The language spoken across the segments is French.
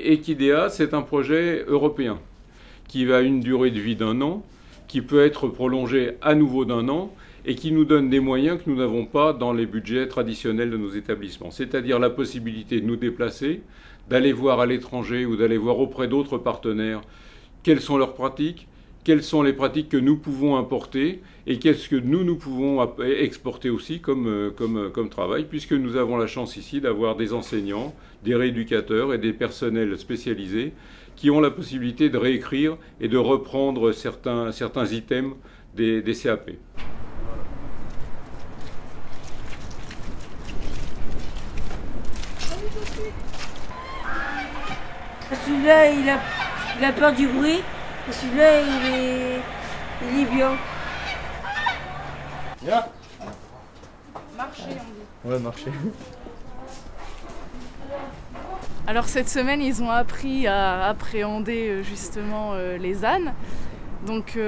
Equidea, c'est un projet européen qui a une durée de vie d'1 an, qui peut être prolongé à nouveau d'1 an et qui nous donne des moyens que nous n'avons pas dans les budgets traditionnels de nos établissements. C'est-à-dire la possibilité de nous déplacer, d'aller voir à l'étranger ou d'aller voir auprès d'autres partenaires quelles sont leurs pratiques, quelles sont les pratiques que nous pouvons importer et qu'est-ce que nous pouvons exporter aussi comme travail, puisque nous avons la chance ici d'avoir des enseignants, des rééducateurs et des personnels spécialisés qui ont la possibilité de réécrire et de reprendre certains items des CAP. Celui-là, il a peur du bruit. Et celui-là, il est bien. Bien. Marcher, on dit. Ouais, marcher. Alors cette semaine, ils ont appris à appréhender justement les ânes, donc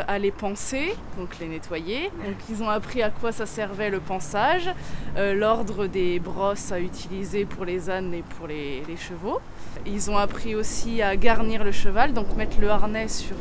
à les panser, donc les nettoyer. Donc ils ont appris à quoi ça servait le pansage, l'ordre des brosses à utiliser pour les ânes et pour les chevaux. Ils ont appris aussi à garnir le cheval, donc mettre le harnais sur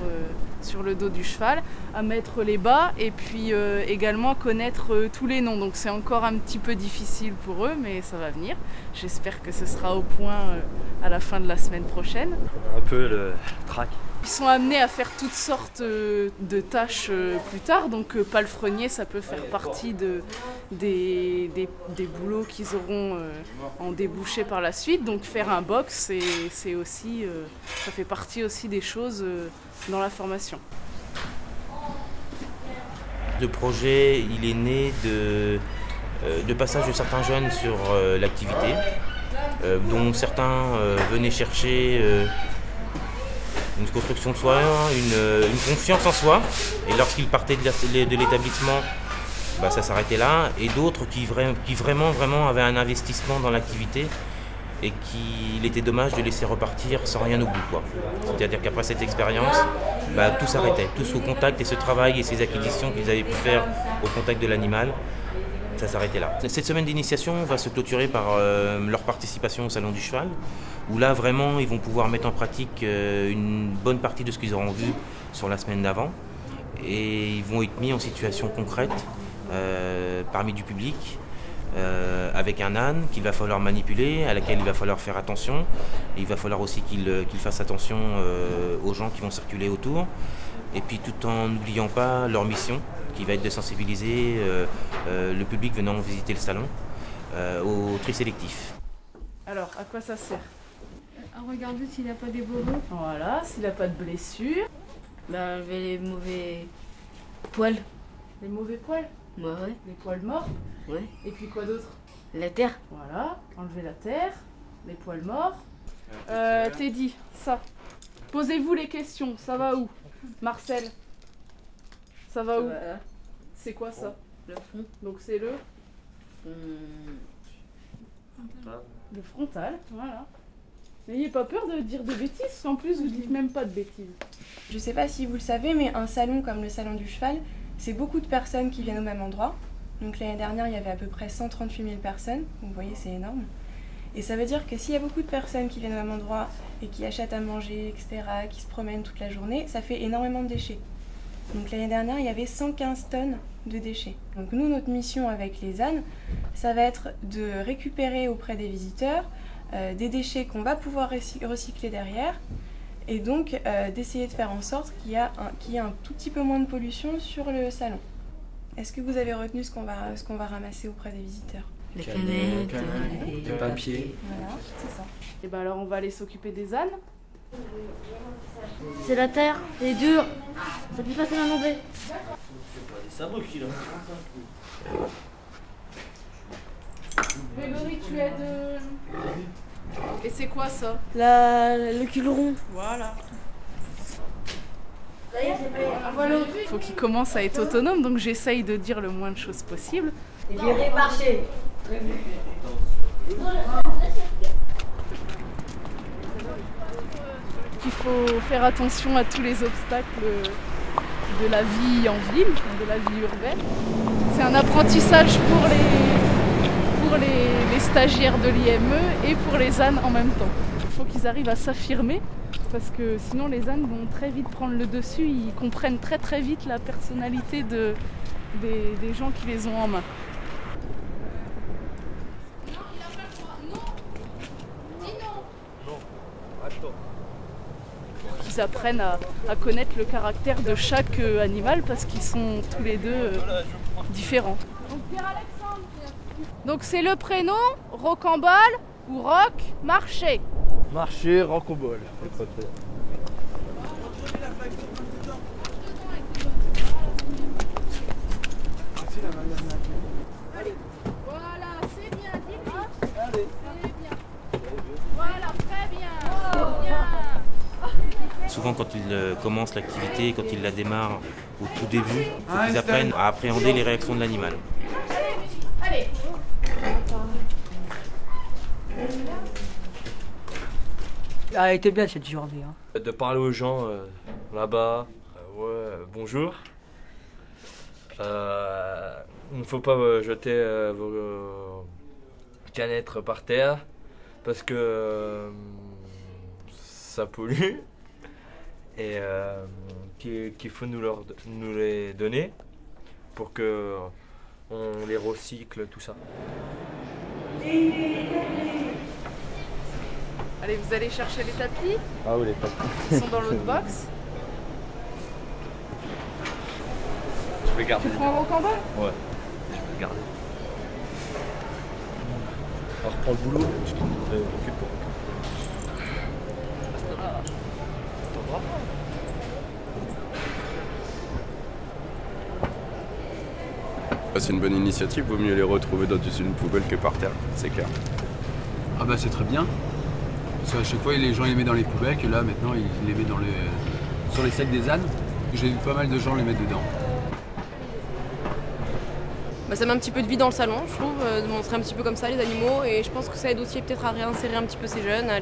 le dos du cheval, à mettre les bas et puis également connaître tous les noms. Donc c'est encore un petit peu difficile pour eux, mais ça va venir. J'espère que ce sera au point à la fin de la semaine prochaine. Un peu le trac. Ils sont amenés à faire toutes sortes de tâches plus tard, donc palefrenier, ça peut faire partie des boulots qu'ils auront en débouché par la suite. Donc faire un box, c'est aussi, ça fait partie aussi des choses dans la formation. Le projet, il est né de passage de certains jeunes sur l'activité, dont certains venaient chercher une construction de soi, une confiance en soi, et lorsqu'ils partaient de l'établissement, bah, ça s'arrêtait là, et d'autres qui vraiment avaient un investissement dans l'activité et qu'il était dommage de laisser repartir sans rien au bout, quoi. C'est-à-dire qu'après cette expérience, bah, tout s'arrêtait, tout ce contact et ce travail et ces acquisitions qu'ils avaient pu faire au contact de l'animal, ça s'arrêtait là. Cette semaine d'initiation va se clôturer par leur participation au Salon du Cheval, où là vraiment ils vont pouvoir mettre en pratique une bonne partie de ce qu'ils auront vu sur la semaine d'avant, et ils vont être mis en situation concrète parmi du public, avec un âne qu'il va falloir manipuler, à laquelle il va falloir faire attention. Et il va falloir aussi qu'ils fassent attention aux gens qui vont circuler autour, et puis tout en n'oubliant pas leur mission, qui va être de sensibiliser le public venant visiter le salon au tri sélectif. Alors, à quoi ça sert? À regarder s'il n'a pas des bobos. Voilà, s'il n'a pas de blessure. Bah, enlever les mauvais poils. Les mauvais poils? Ouais. Les poils morts? Ouais. Et puis quoi d'autre? La terre. Voilà, enlever la terre, les poils morts. Teddy, ça. Posez-vous les questions, ça va où? Marcel, ça va où? C'est quoi ça? Le front. Donc c'est le frontal, voilà. N'ayez pas peur de dire des bêtises, en plus vous dites même pas de bêtises. Je sais pas si vous le savez, mais un salon comme le Salon du Cheval, c'est beaucoup de personnes qui viennent au même endroit. Donc l'année dernière, il y avait à peu près 138 000 personnes, vous voyez, c'est énorme. Et ça veut dire que s'il y a beaucoup de personnes qui viennent au même endroit et qui achètent à manger, etc., qui se promènent toute la journée, ça fait énormément de déchets. Donc l'année dernière, il y avait 115 tonnes de déchets. Donc nous, notre mission avec les ânes, ça va être de récupérer auprès des visiteurs des déchets qu'on va pouvoir recycler derrière, et donc d'essayer de faire en sorte qu'il y ait un tout petit peu moins de pollution sur le salon. Est-ce que vous avez retenu ce qu'on va ramasser auprès des visiteurs? Les canettes, les papiers. Voilà, c'est ça. Et ben alors on va aller s'occuper des ânes. c'est la terre, elle est dure. C'est plus facile à enlever. Grégory, tu aides. Et c'est quoi ça? Le cul rond. Voilà. Voilà. Il faut qu'il commence à être autonome, donc j'essaye de dire le moins de choses possible. Et j'ai marché. Il faut faire attention à tous les obstacles de la vie en ville, de la vie urbaine. C'est un apprentissage pour les stagiaires de l'IME et pour les ânes en même temps. faut qu'ils arrivent à s'affirmer, parce que sinon les ânes vont très vite prendre le dessus, ils comprennent très très vite la personnalité des gens qui les ont en main. Ils apprennent à connaître le caractère de chaque animal parce qu'ils sont tous les deux différents. Donc c'est le prénom, Rocambole ou Roc Marché. Marché, Rocambole. Voilà, c'est bien, dis-lui. C'est bien. Voilà, très bien. Souvent quand ils commencent l'activité, quand ils la démarrent au tout début, ils apprennent à appréhender les réactions de l'animal. Allez. Ah, elle était bien cette journée. Hein. De parler aux gens là-bas, bonjour. Il ne faut pas jeter vos canettes par terre parce que ça pollue et qu'il faut nous les donner pour que on les recycle, tout ça. Allez, vous allez chercher les tapis. Ah oui, les tapis. Ils sont dans l'autre box. Je vais garder. Tu prends un Rocambole ? Ouais, je vais garder. On reprend le boulot, je m'occupe pour. C'est une bonne initiative, vaut mieux les retrouver dans une poubelle que par terre, c'est clair. Ah bah c'est très bien. Parce qu'à chaque fois les gens les mettent dans les poubelles et là maintenant ils les mettent sur les sacs des ânes. J'ai vu pas mal de gens les mettre dedans. Bah, ça met un petit peu de vie dans le salon, je trouve, de montrer un petit peu comme ça les animaux et je pense que ça aide aussi peut-être à réinsérer un petit peu ces jeunes, à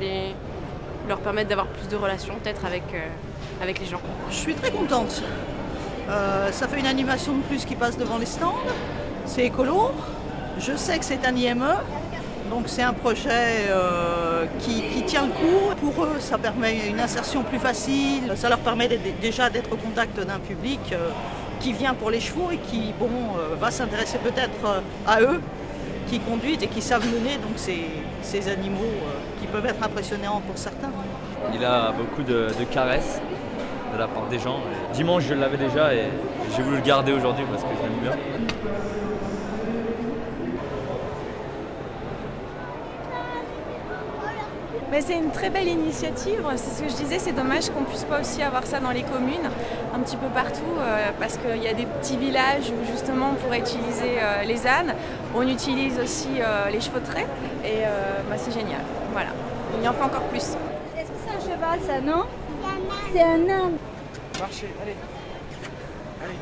leur permettre d'avoir plus de relations peut-être avec les gens. Je suis très contente. Ça fait une animation de plus qui passe devant les stands. C'est écolo. Je sais que c'est un IME. Donc c'est un projet qui tient le coup. Pour eux, ça permet une insertion plus facile. Ça leur permet déjà d'être au contact d'un public qui vient pour les chevaux et qui va s'intéresser peut-être à eux, qui conduisent et qui savent mener donc ces animaux qui peuvent être impressionnants pour certains. Il a beaucoup de caresses de la part des gens. Dimanche, je l'avais déjà et j'ai voulu le garder aujourd'hui parce que j'aime bien. Mais c'est une très belle initiative, c'est ce que je disais, c'est dommage qu'on ne puisse pas aussi avoir ça dans les communes, un petit peu partout, parce qu'il y a des petits villages où justement on pourrait utiliser les ânes, on utilise aussi les chevaux de trait, et c'est génial, voilà, il y en faut encore plus. Est-ce que c'est un cheval ça, non? C'est un âne. Marchez, allez. Allez.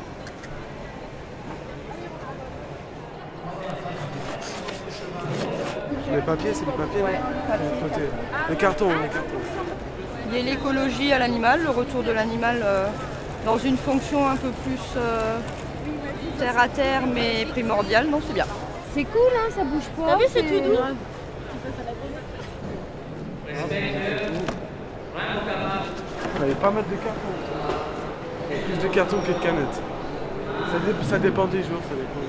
Les papiers, c'est les papiers? Ouais, papier. Le carton, Il y a l'écologie à l'animal, le retour de l'animal dans une fonction un peu plus terre à terre mais primordiale, non c'est bien. C'est cool, hein, ça bouge pas. T'as vu, c'est tout doux. Il y a pas mal de cartons. Plus de cartons que de canettes. Ça dépend des jours, ça dépend.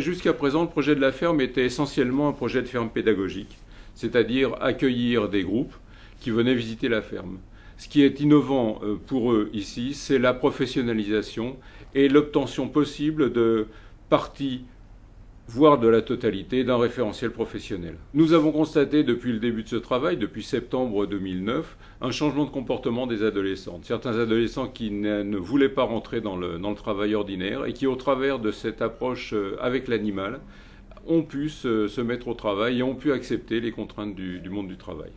Jusqu'à présent, le projet de la ferme était essentiellement un projet de ferme pédagogique, c'est-à-dire accueillir des groupes qui venaient visiter la ferme. Ce qui est innovant pour eux ici, c'est la professionnalisation et l'obtention possible de parties, voire de la totalité, d'un référentiel professionnel. Nous avons constaté depuis le début de ce travail, depuis septembre 2009, un changement de comportement des adolescentes. Certains adolescents qui ne voulaient pas rentrer dans le travail ordinaire et qui, au travers de cette approche avec l'animal, ont pu se mettre au travail et ont pu accepter les contraintes du monde du travail.